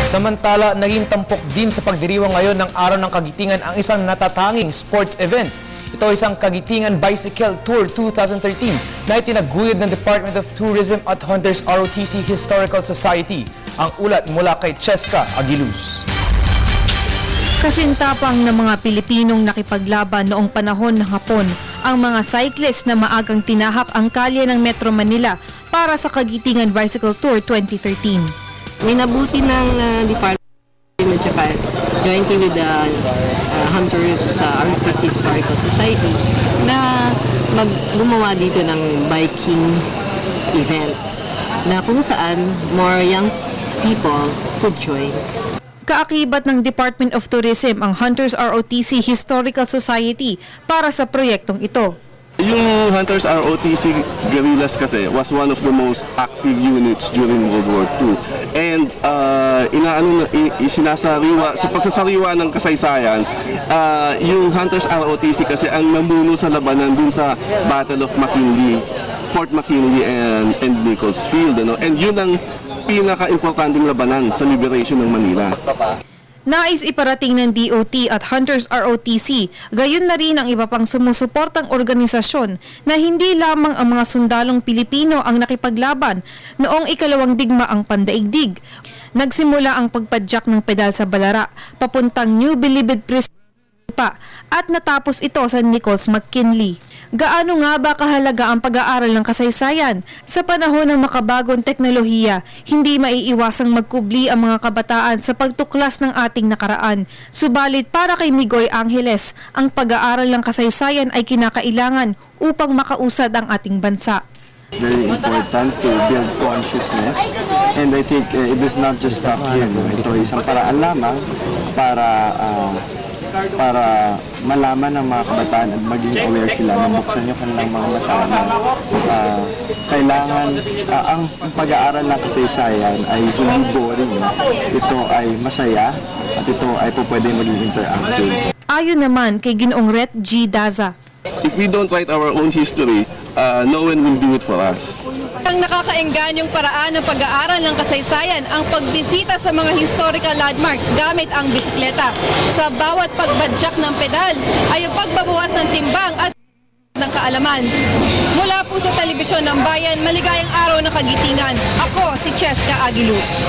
Samantala, naging tampok din sa pagdiriwang ngayon ng Araw ng Kagitingan ang isang natatanging sports event. Ito ay isang Kagitingan Bicycle Tour 2013 na itinaguyod ng Department of Tourism at Hunters ROTC Historical Society. Ang ulat mula kay Cheska Aguiluz. Kasintapang ng mga Pilipinong nakipaglaban noong panahon ng Hapon ang mga cyclist na maagang tinahak ang kalye ng Metro Manila para sa Kagitingan Bicycle Tour 2013. Minabuti ng Department at saka jointly with the Hunters ROTC Historical Society na gumawa dito ng biking event na kung saan more young people could join. Kaakibat ng Department of Tourism ang Hunters ROTC Historical Society para sa proyektong ito. Yung Hunters ROTC Guerrillas kasi was one of the most active units during World War II. And sinasariwa, sa pagsasariwa ng kasaysayan, yung Hunters ROTC kasi ang namuno sa labanan dun sa Battle of McKinley, Fort McKinley and Nichols Field. And yun ang pinaka-importanting labanan sa liberation ng Manila. Nais iparating ng DOT at Hunters ROTC, gayon na rin ang iba pang sumusuportang organisasyon na hindi lamang ang mga sundalong Pilipino ang nakipaglaban noong ikalawang digmaang pandaigdig. Nagsimula ang pagpadyak ng pedal sa Balara, papuntang New Bilibid Prison pa, at natapos ito sa Nichols McKinley. Gaano nga ba kahalaga ang pag-aaral ng kasaysayan? Sa panahon ng makabagong teknolohiya, hindi maiiwasang magkubli ang mga kabataan sa pagtuklas ng ating nakaraan. Subalit para kay Migoy Angeles, ang pag-aaral ng kasaysayan ay kinakailangan upang makausad ang ating bansa. It's very important to build consciousness, and I think it does not just stop here. Ito ay isang paraan lamang para malaman ng mga kabataan at maging aware sila na buksan yung kanilang mga mata na kailangan ang pag-aaral ng kasaysayan ay hindi boring. Ito ay masaya at ito ay pwede maging interactive. Ayon naman kay Ginoong Ret G. Daza, If we don't write our own history, no one will do it for us. Ang nakakaenganyong paraan ng pag-aaral ng kasaysayan ang pagbisita sa mga historical landmarks gamit ang bisikleta. Sa bawat pagbadyak ng pedal ay ang pagbabawas ng timbang at ng kaalaman. Mula po sa Telebisyon ng Bayan, maligayang araw ng Kagitingan. Ako si Cheska Aguiluz.